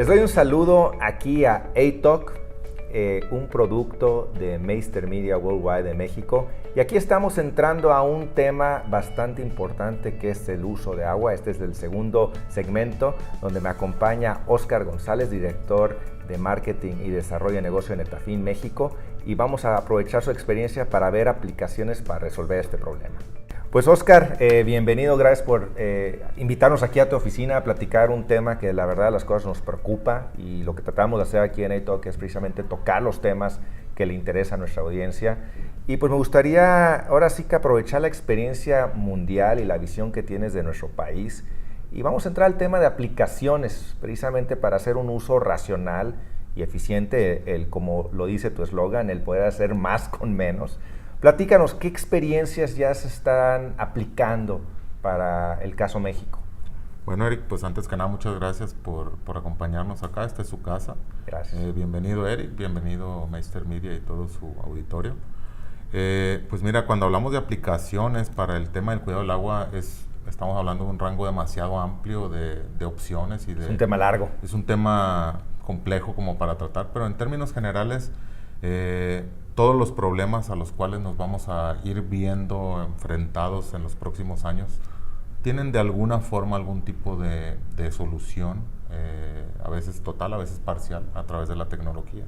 Les doy un saludo aquí a A-Talk, un producto de Meister Media Worldwide de México. Y aquí estamos entrando a un tema bastante importante que es el uso de agua. Este es el segundo segmento donde me acompaña Óscar González, director de Marketing y Desarrollo de Negocio en Netafim México. Y vamos a aprovechar su experiencia para ver aplicaciones para resolver este problema. Pues Óscar, bienvenido, gracias por invitarnos aquí a tu oficina a platicar un tema que la verdad las cosas nos preocupa y lo que tratamos de hacer aquí en A-Talk es precisamente tocar los temas que le interesan a nuestra audiencia. Y pues me gustaría ahora sí que aprovechar la experiencia mundial y la visión que tienes de nuestro país y vamos a entrar al tema de aplicaciones precisamente para hacer un uso racional y eficiente, como lo dice tu eslogan, el poder hacer más con menos. Platícanos, ¿qué experiencias ya se están aplicando para el caso México? Bueno, Eric, pues antes que nada, muchas gracias por acompañarnos acá. Esta es su casa. Gracias. Bienvenido, Eric. Bienvenido, Meister Media y todo su auditorio. Pues mira, cuando hablamos de aplicaciones para el tema del cuidado del agua, estamos hablando de un rango demasiado amplio de opciones. Es un tema largo. Es un tema complejo como para tratar, pero en términos generales, todos los problemas a los cuales nos vamos a ir viendo enfrentados en los próximos años tienen de alguna forma algún tipo de solución, a veces total, a veces parcial, a través de la tecnología.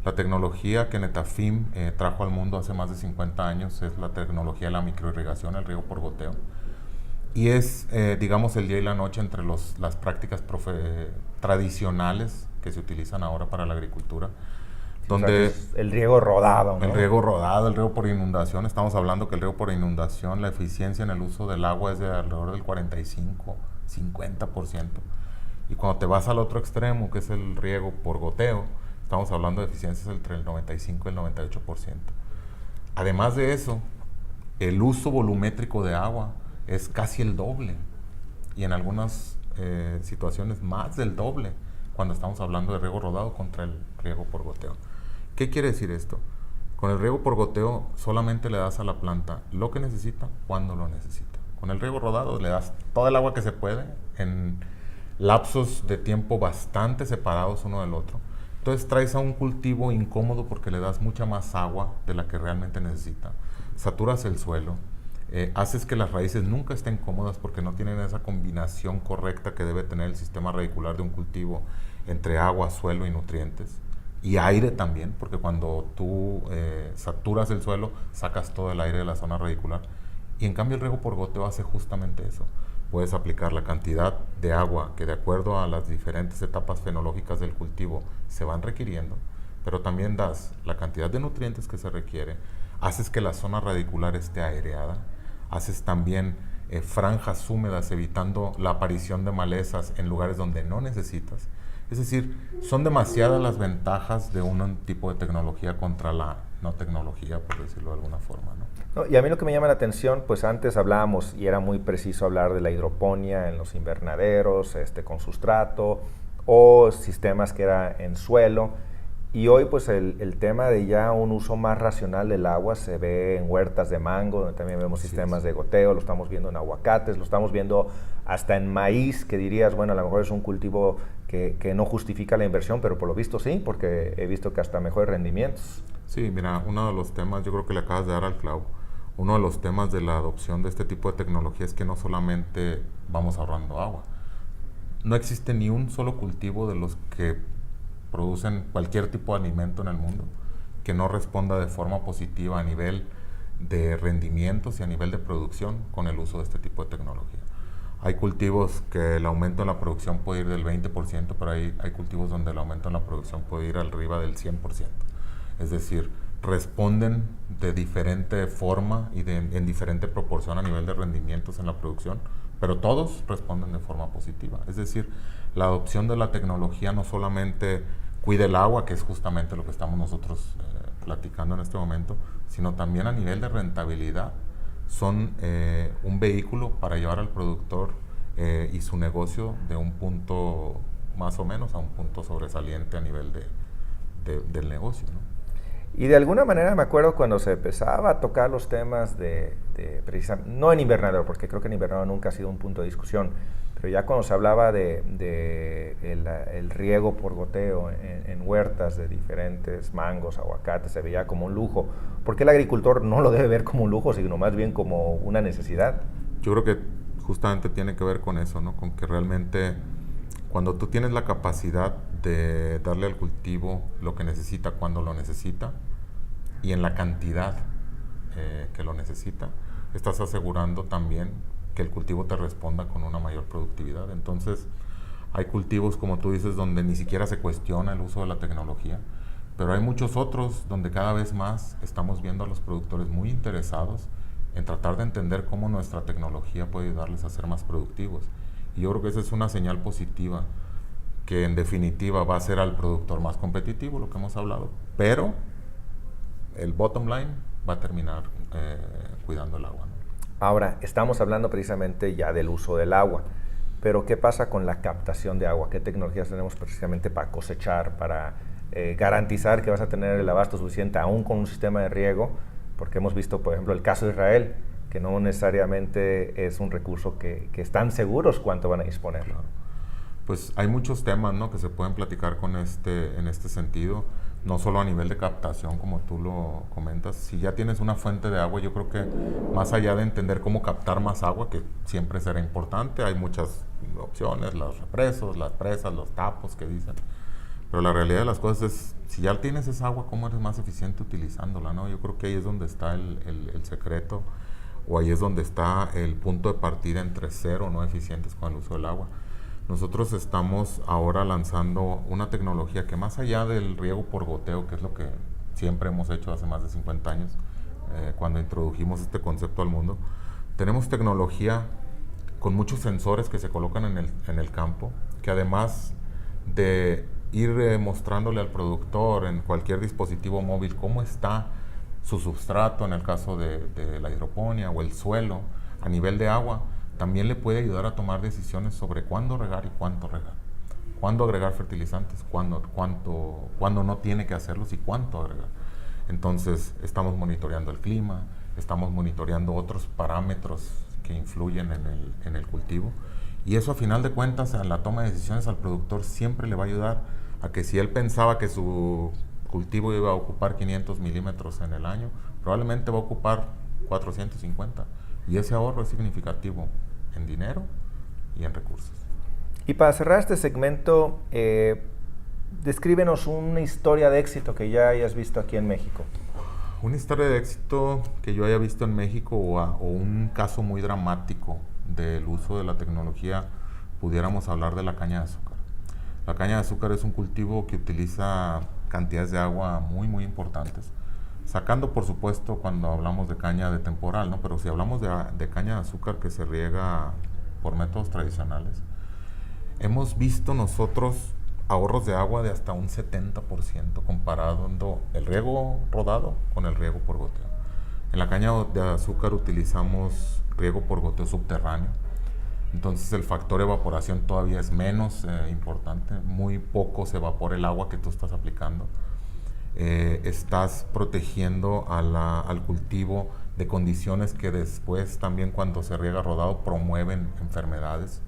La tecnología que Netafim trajo al mundo hace más de 50 años es la tecnología de la microirrigación, el riego por goteo. Y es, digamos, el día y la noche entre las prácticas tradicionales que se utilizan ahora para la agricultura. Donde o sea, el riego rodado, ¿no? El riego rodado, el riego por inundación. Estamos hablando que el riego por inundación, la eficiencia en el uso del agua es de alrededor del 45-50%. Y cuando te vas al otro extremo, que es el riego por goteo, estamos hablando de eficiencias entre el 95 y el 98%. Además de eso, el uso volumétrico de agua es casi el doble. Y en algunas situaciones más del doble cuando estamos hablando de riego rodado contra el riego por goteo. ¿Qué quiere decir esto? Con el riego por goteo solamente le das a la planta lo que necesita cuando lo necesita. Con el riego rodado le das toda el agua que se puede en lapsos de tiempo bastante separados uno del otro. Entonces traes a un cultivo incómodo porque le das mucha más agua de la que realmente necesita. Saturas el suelo, haces que las raíces nunca estén cómodas porque no tienen esa combinación correcta que debe tener el sistema radicular de un cultivo entre agua, suelo y nutrientes. Y aire también, porque cuando tú saturas el suelo, sacas todo el aire de la zona radicular. Y en cambio el riego por goteo hace justamente eso. Puedes aplicar la cantidad de agua que de acuerdo a las diferentes etapas fenológicas del cultivo se van requiriendo, pero también das la cantidad de nutrientes que se requiere, haces que la zona radicular esté aireada, haces también franjas húmedas evitando la aparición de malezas en lugares donde no necesitas. Es decir, son demasiadas las ventajas de un tipo de tecnología contra la no tecnología, por decirlo de alguna forma, ¿no? Y a mí lo que me llama la atención, pues antes hablábamos y era muy preciso hablar de la hidroponía en los invernaderos, con sustrato o sistemas que era en suelo. Y hoy pues el tema de ya un uso más racional del agua se ve en huertas de mango, donde también vemos sistemas de goteo, lo estamos viendo en aguacates, lo estamos viendo hasta en maíz, que dirías, bueno, a lo mejor es un cultivo que no justifica la inversión, pero por lo visto sí, porque he visto que hasta mejores rendimientos. Sí, mira, uno de los temas, yo creo que le acabas de dar al clavo, uno de los temas de la adopción de este tipo de tecnología es que no solamente vamos ahorrando agua, no existe ni un solo cultivo de los que producen cualquier tipo de alimento en el mundo que no responda de forma positiva a nivel de rendimientos y a nivel de producción con el uso de este tipo de tecnología. Hay cultivos que el aumento en la producción puede ir del 20%, pero hay cultivos donde el aumento en la producción puede ir arriba del 100%. Es decir, responden de diferente forma y en diferente proporción a nivel de rendimientos en la producción, pero todos responden de forma positiva. Es decir, la adopción de la tecnología no solamente cuida el agua, que es justamente lo que estamos nosotros platicando en este momento, sino también a nivel de rentabilidad. Son un vehículo para llevar al productor y su negocio de un punto más o menos a un punto sobresaliente a nivel del negocio, ¿no? Y de alguna manera me acuerdo cuando se empezaba a tocar los temas precisamente, no en invernadero, porque creo que en invernadero nunca ha sido un punto de discusión, pero ya cuando se hablaba de el riego por goteo en huertas de diferentes mangos, aguacates, se veía como un lujo. ¿Por qué el agricultor no lo debe ver como un lujo, sino más bien como una necesidad? Yo creo que justamente tiene que ver con eso, ¿no? Con que realmente cuando tú tienes la capacidad de darle al cultivo lo que necesita cuando lo necesita y en la cantidad que lo necesita, estás asegurando también que el cultivo te responda con una mayor productividad. Entonces, hay cultivos, como tú dices, donde ni siquiera se cuestiona el uso de la tecnología, pero hay muchos otros donde cada vez más estamos viendo a los productores muy interesados en tratar de entender cómo nuestra tecnología puede ayudarles a ser más productivos. Y yo creo que esa es una señal positiva, que en definitiva va a hacer al productor más competitivo, lo que hemos hablado, pero el bottom line va a terminar cuidando el agua, ¿no? Ahora, estamos hablando precisamente ya del uso del agua, pero ¿qué pasa con la captación de agua? ¿Qué tecnologías tenemos precisamente para cosechar, para garantizar que vas a tener el abasto suficiente aún con un sistema de riego? Porque hemos visto, por ejemplo, el caso de Israel, que no necesariamente es un recurso que están seguros cuánto van a disponer. Claro. Pues hay muchos temas, ¿no?, que se pueden platicar en este sentido, no solo a nivel de captación, como tú lo comentas. Si ya tienes una fuente de agua, yo creo que más allá de entender cómo captar más agua, que siempre será importante, hay muchas opciones, los represos, las presas, los tapos que dicen, pero la realidad de las cosas es, si ya tienes esa agua, ¿cómo eres más eficiente utilizándola, no? Yo creo que ahí es donde está el secreto, o ahí es donde está el punto de partida entre ser o no eficientes con el uso del agua. Nosotros estamos ahora lanzando una tecnología que, más allá del riego por goteo, que es lo que siempre hemos hecho hace más de 50 años, cuando introdujimos este concepto al mundo, tenemos tecnología con muchos sensores que se colocan en el campo, que además de ir mostrándole al productor en cualquier dispositivo móvil cómo está su substrato, en el caso de la hidroponía, o el suelo a nivel de agua, también le puede ayudar a tomar decisiones sobre cuándo regar y cuánto regar, cuándo agregar fertilizantes, cuándo no tiene que hacerlos y cuánto agregar. Entonces, estamos monitoreando el clima, estamos monitoreando otros parámetros que influyen en el cultivo, y eso, a final de cuentas, a la toma de decisiones al productor siempre le va a ayudar a que, si él pensaba que su cultivo iba a ocupar 500 milímetros en el año, probablemente va a ocupar 450, y ese ahorro es significativo en dinero y en recursos. Y para cerrar este segmento, descríbenos una historia de éxito que ya hayas visto aquí en México. Una historia de éxito que yo haya visto en México, o un caso muy dramático del uso de la tecnología, pudiéramos hablar de la caña de azúcar. La caña de azúcar es un cultivo que utiliza cantidades de agua muy, muy importantes, sacando, por supuesto, cuando hablamos de caña de temporal, ¿no? Pero si hablamos de caña de azúcar que se riega por métodos tradicionales, hemos visto nosotros ahorros de agua de hasta un 70% comparando el riego rodado con el riego por goteo. En la caña de azúcar utilizamos riego por goteo subterráneo, entonces el factor evaporación todavía es menos importante, muy poco se evapora el agua que tú estás aplicando. Estás protegiendo al cultivo de condiciones que después, también cuando se riega rodado, promueven enfermedades.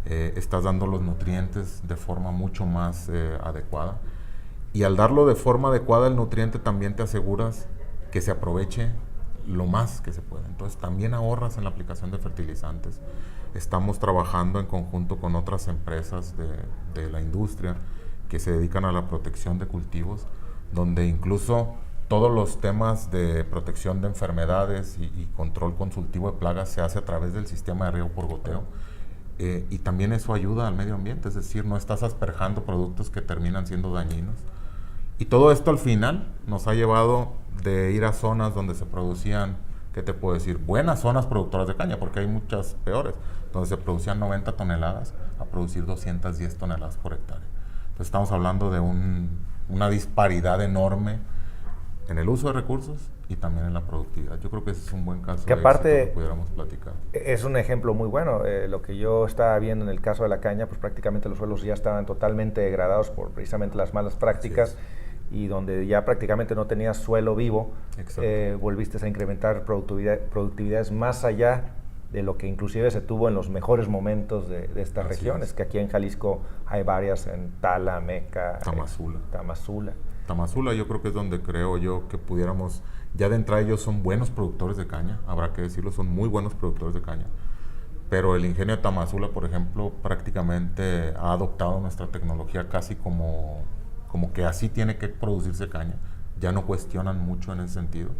Estás dando los nutrientes de forma mucho más adecuada, y al darlo de forma adecuada el nutriente, también te aseguras que se aproveche lo más que se pueda. Entonces también ahorras en la aplicación de fertilizantes. Estamos trabajando en conjunto con otras empresas de la industria que se dedican a la protección de cultivos, donde incluso todos los temas de protección de enfermedades y control consultivo de plagas se hace a través del sistema de riego por goteo. Y también eso ayuda al medio ambiente, es decir, no estás asperjando productos que terminan siendo dañinos. Y todo esto, al final, nos ha llevado de ir a zonas donde se producían, ¿qué te puedo decir?, buenas zonas productoras de caña, porque hay muchas peores, donde se producían 90 toneladas a producir 210 toneladas por hectárea. Entonces estamos hablando de una disparidad enorme en el uso de recursos y también en la productividad. Yo creo que ese es un buen caso que aparte, de éxito que pudiéramos platicar. Es un ejemplo muy bueno. Lo que yo estaba viendo en el caso de la caña, pues prácticamente los suelos ya estaban totalmente degradados por precisamente las malas prácticas, y donde ya prácticamente no tenías suelo vivo, volviste a incrementar productividades más allá de lo que inclusive se tuvo en los mejores momentos de estas regiones, que aquí en Jalisco hay varias, en Tala, Meca, Tamazula. Tamazula yo creo que es donde creo yo que pudiéramos, ya de entrada ellos son buenos productores de caña, habrá que decirlo, son muy buenos productores de caña, pero el ingenio de Tamazula, por ejemplo, prácticamente ha adoptado nuestra tecnología casi como que así tiene que producirse caña, ya no cuestionan mucho en ese sentido,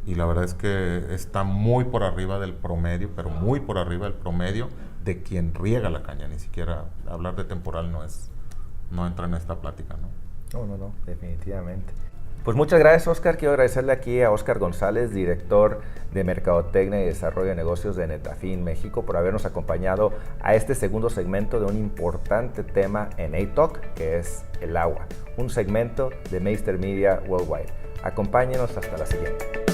y la verdad es que está muy por arriba del promedio, pero muy por arriba del promedio de quien riega la caña, ni siquiera hablar de temporal no entra en esta plática, ¿no? No, definitivamente. Pues muchas gracias, Oscar. Quiero agradecerle aquí a Oscar González, director de Mercadotecnia y Desarrollo de Negocios de Netafim México, por habernos acompañado a este segundo segmento de un importante tema en A-Talk, que es el agua, un segmento de Meister Media Worldwide. Acompáñenos hasta la siguiente.